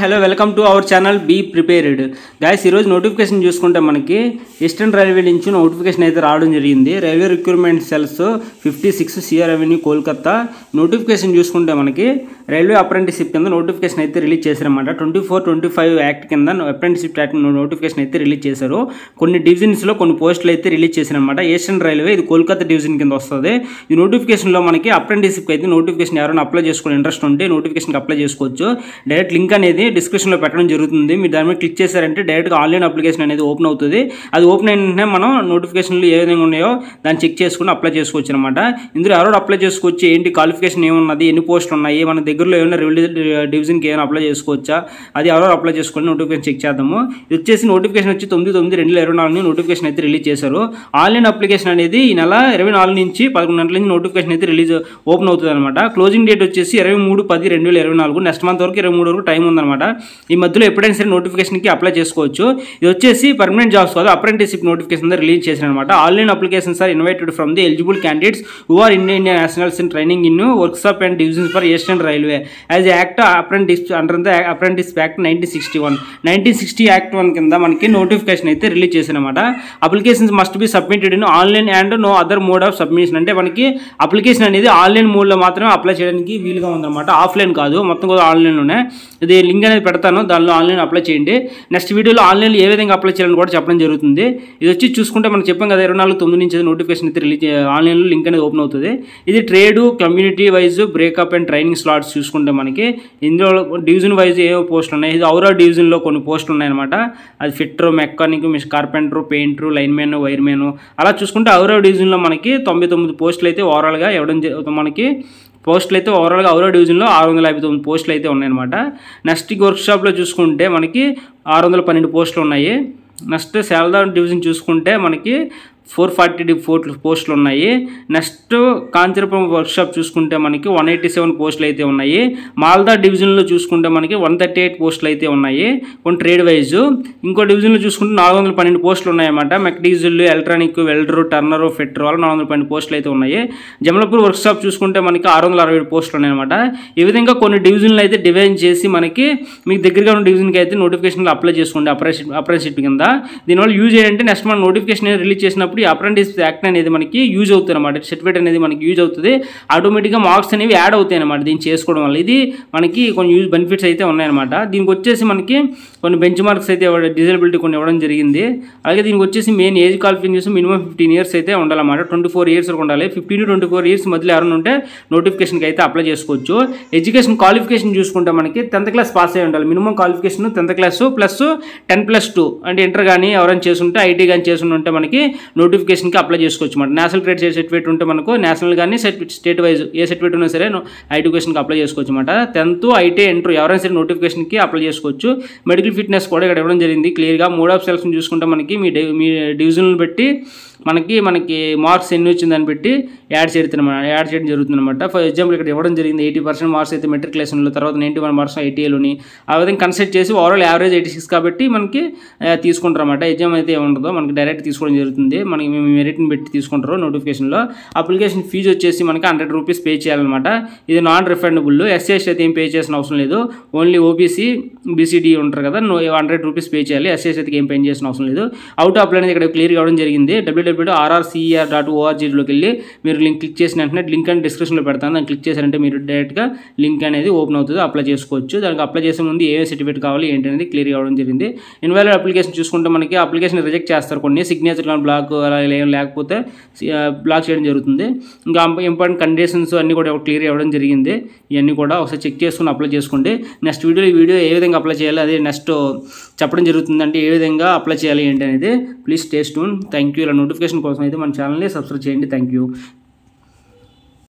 Hello welcome to our channel be prepared guys. ఈరోజు notification చూసుకుంటే మనకి ఈస్టర్న్ రైల్వే నుంచి నోటిఫికేషన్ అయితే రావడం జరిగింది. Railway recruitment cells 56 CR avenue Kolkata. Notification చూసుకుంటే మనకి రైల్వే అప్రెంటిస్షిప్ కింద నోటిఫికేషన్ అయితే రిలీజ్ చేశారన్నమాట. 24-25 యాక్ట్ కింద అప్రెంటిస్షిప్ యాక్ట్ నోటిఫికేషన్ అయితే రిలీజ్ చేశారు. కొన్ని డివిజన్స్లో కొన్ని పోస్టులు అయితే రిలీజ్ చేశారన్నమాట. ఈస్టర్న్ రైల్వే ఇది కోల్కతా డివిజన్ కింద వస్తుంది. ఈ నోటిఫికేషన్లో మనకి అప్రెంటిస్షిప్ అయితే నోటిఫికేషన్ ఎవరైనా అప్లై చేసుకుని ఇంట్రెస్ట్ ఉంటే నోటిఫికేషన్కి అప్లై చేసుకోవచ్చు. డైరెక్ట్ లింక్ అనేది డిస్క్రిప్షన్లో పెట్టడం జరుగుతుంది. మీరు దాని మీద క్లిక్ చేశారంటే డైరెక్ట్గా ఆన్లైన్ అప్లికేషన్ అనేది ఓపెన్ అవుతుంది. అది ఓపెన్ అయిన మనం నోటిఫికేషన్లు ఏ విధంగా ఉన్నాయో దాన్ని చెక్ చేసుకుని అప్లై చేసుకోవచ్చు అనమాట. ఇందులో ఎవరో అప్లై చేసుకోవచ్చు, ఏంటి క్వాలిఫికేషన్ ఏమున్నది, ఎన్ని పోస్టులు ఉన్నాయి, మన దగ్గరలో ఏమైనా రైల్వే డివిజన్కి ఏమైనా అప్లై చేసుకోవచ్చా, అది ఎవరో అప్లై చేసుకుని నోటిఫికేషన్ చెక్ చేద్దాము. ఇది వచ్చేసి నోటిఫికేషన్ వచ్చి 9/9/2024 నోటిఫికేషన్ అయితే రిలీజ్ చేశారు. ఆన్లైన్ అప్లికేషన్ అనేది ఈ నెల 24 నుంచి 11 గంటల నుంచి నోటిఫికేషన్ అయితే ఓపెన్ అవుతుంది అనమాట. క్లోజింగ్ డేట్ వచ్చేసి 23/10/2024. నెక్స్ట్ మంత్ వరకు 23 వరకు టైం ఉందన్నమాట. ఈ మధ్యలో ఎప్పుడైనా సరే నోటిఫికేషన్కి అప్లై చేసుకోవచ్చు. ఇది వచ్చేసి పర్మనెంట్ జాబ్స్ కాదు, అప్రెంటిస్షిప్ నోటిఫికేషన్ రిలీజ్ చేశారనమాట. Online applications are invited from the eligible candidates who are Indian nationals in training in workshop and divisions for eastern railway as act apprentice under the apprentice act 1960 act 1 కింద మనకి notification అయితే release చేశారనమాట. Applications must be submitted in online and no other mode of submission. అంటే మనకి application అనేది online మోడ్లో మాత్రమే apply చేయడానికి వీలుగా ఉందన్నమాట. ఆఫ్లైన్ కాదు, మొత్తం కూడా ఆన్లైన్లోనే. ఇది లింక్ అనేది పెడతాను, దానిలో ఆన్లైన్ అప్లై చేయండి. నెక్స్ట్ వీడియోలో ఆన్లైన్లో ఏ విధంగా అప్లై చేయాలని కూడా చెప్పడం జరుగుతుంది. ఇది వచ్చి చూసుకుంటే మనం చెప్పాం కదా 24/9 నుంచి నోటిఫికేషన్ అయితే రిలీజ్ ఆన్లైన్లో లింక్ అనేది ఓపెన్ అవుతుంది. ఇది trade community wise breakup and training slots చూసుకుంటే మనకి ఇందులో డివిజన్ వైజ్ ఏవో పోస్టులు ఉన్నాయి. ఇది ఔరా డివిజన్లో కొన్ని పోస్టులు ఉన్నాయన్నమాట. అది fitter, mechanic, carpenter, painter, linemen, wiremen, అలా చూసుకుంటే ఔరా డివిజన్లో మనకి 99 పోస్టులు అయితే ఓవరాల్గా ఇవ్వడం మనకి పోస్టులు అయితే ఓవరాల్గా ఔరా డివిజన్లో 659 పోస్టులు అయితే ఉన్నాయన్నమాట. నెక్స్ట్ వర్క్షాప్లో చూసుకుంటే మనకి 612 పోస్టులు ఉన్నాయి. నెక్స్ట్ శారదా డివిజన్ చూసుకుంటే మనకి 440 పోస్టులు ఉన్నాయి. నెక్స్ట్ కాంచీపురం వర్క్షాప్ చూసుకుంటే మనకి 187 పోస్టులు అయితే ఉన్నాయి. మాల్దా డివిజన్లో చూసుకుంటే మనకి 138 పోస్టులు అయితే ఉన్నాయి కొన్ని ట్రేడ్ వైజ్. ఇంకో డివిజన్లో చూసుకుంటే 412 పోస్టులు ఉన్నాయన్నమాట. Mech diesel, electronic, welder, turner, fitter వాళ్ళు 412 పోస్టులు అయితే ఉన్నాయి. జమలపూర్ వర్క్షాప్ చూసుకుంటే మనకి 667 పోస్టులు ఉన్నాయన్నమాట. ఈ విధంగా కొన్ని డివిజన్లు అయితే డివైడ్ చేసి మనకి మీకు దగ్గరగా ఉన్న డివిజన్కి అయితే నోటిఫికేషన్లు అప్లై చేసుకోండి అప్రెంటిస్షిప్ కింద. దీనివల్ల యూజ్ ఏంటంటే నెక్స్ట్ మన నోటిఫికేషన్ రిలీజ్ చేసినప్పుడు ఈ అప్రెంటిస్ యాక్ట్ అనేది మనకి యూజ్ అవుతుంది అనమాట. సర్టిఫికేట్ అనేది మనకి యూజ్ అవుతుంది. ఆటోమేటిక్గా మార్క్స్ అనేవి యాడ్ అవుతాయి అనమాట దీన్ని చేసుకోవడం వల్ల. ఇది మనకి కొన్ని యూజ్ బెనిఫిట్స్ అయితే ఉన్నాయన్నమాట. దీనికి వచ్చేసి మనకి కొన్ని బెంచ్ మార్క్స్ అయితే డిజబిలిటీ కొన్ని ఇవ్వడం జరిగింది. అలాగే దీనికి వచ్చేసి main age qualification minimum 15 years అయితే ఉండాలన్నమాట. 24 ఇయర్స్ వరకు ఉండాలి. 15-24 ఇయర్స్ మధ్యలో ఎవరైనా ఉంటే నోటిఫికేషన్కి అయితే అప్లై చేసుకోవచ్చు. ఎడ్యుకేషన్ క్వాలిఫికేషన్ చూసుకుంటే మనకి 10th క్లాస్ పాస్ అయి ఉండాలి. Minimum qualification 10th class plus 10+2 అంటే ఇంటర్ కానీ ఎవరైనా చేస్తుంటే ఐటీ కానీ చేస్తుంటే మనకి నోటిఫికేషన్కి అప్లై చేసుకోవచ్చు అన్నమాట. నేషనల్ ట్రేడ్ సర్టిఫికేట్ ఉంటే మనకు నేషనల్ కానీ స్టేట్ వైజ్ ఏ సర్టిఫికేట్ ఉన్నా సరే ఎడ్యుకేషన్కి అప్లై చేసుకోవచ్చు అన్నమాట. 10th, ఐటీ, ఇంటర్ ఎవరైనా సరే నోటిఫికేషన్కి అప్లై చేసుకోవచ్చు. మెడికల్ ఫిట్నెస్ కూడా ఇక్కడ ఇవ్వడం జరిగింది క్లియర్గా. మోడ్ ఆఫ్ సెలక్షన్ చూసుకుంటే మనకి మీ డివిజన్లు బట్టి మనకి మార్క్స్ ఎన్ని వచ్చిందని పెట్టి యాడ్ చేయడం జరుగుతుంది అనమాట. ఫర్ ఎగ్జాంపుల్ ఇక్కడ ఇవ్వడం జరిగింది 80% మార్క్స్ అయితే మెట్రికులేషన్లో, తర్వాత 91 మార్క్స్ ఐటీఐలోని. ఆ విధంగా కన్సిడర్ చేసి ఓవరాల్ యావరేజ్ 86 కాబట్టి మనకి తీసుకుంటారు అనమాట. ఎగ్జామ్ అయితే ఏముండదో మనకి డైరెక్ట్ తీసుకోవడం జరుగుతుంది. మనకి మెరిట్ని పెట్టి తీసుకుంటారు నోటిఫికేషన్లో. అప్లికేషన్ ఫీజు వచ్చేసి మనకి 100 రూపీస్ పే చేయాలన్నమాట. ఇది నాన్ రిఫండబుల్. ఎస్సీ అయితే ఏం పే చేసిన అవసరం లేదు. ఓన్లీ ఓబీసీ, బీసీడీ ఉంటారు కదా, 100 రూపీస్ పే చేయాలి. ఎస్సీ అయితే ఏం పే చేసిన అవసరం లేదు. అవుట్ ఆఫ్ అనేది ఇక్కడ క్లియర్గా ఇవ్వడం జరిగింది. www.rrcer.org.లోకి వెళ్ళి మీరు లింక్ క్లిక్ చేసిన వెంటనే లింక్ అని డిస్క్రిప్షన్లో పెడతాను. దాన్ని క్లిక్ చేశారంటే మీరు డైరెక్ట్గా లింక్ అనేది ఓపెన్ అవుతుంది, అప్లై చేసుకోవచ్చు. దానికి అప్లై చేసే ముందు ఏ సర్టిఫికేట్ కావాలి ఏంటి అనేది క్లియర్గా ఇవ్వడం జరిగింది. ఇన్వాలిడ్ అప్లికేషన్ చూసుకుంటే మనకి అప్లికేషన్ రిజెక్ట్ చేస్తారు. కొన్ని సిగ్నేచర్ కానీ బ్లాక్ అలా ఏం లేకపోతే బ్లాక్ చేయడం జరుగుతుంది. ఇంకా ఇంపార్టెంట్ కండిషన్స్ అన్నీ కూడా క్లియర్ ఇవ్వడం జరిగింది. ఇవన్నీ కూడా ఒకసారి చెక్ చేసుకుని అప్లై చేసుకోండి. నెక్స్ట్ వీడియో ఏ విధంగా అప్లై చేయాలి అదే నెక్స్ట్ చెప్పడం జరుగుతుంది. అంటే ఏ విధంగా అప్లై చేయాలి ఏంటి అనేది. Please stay tune. Thank you. ఇలా నోటిఫికేషన్ కోసం అయితే మన ఛానల్ని సబ్స్క్రైబ్ చేయండి. Thank you.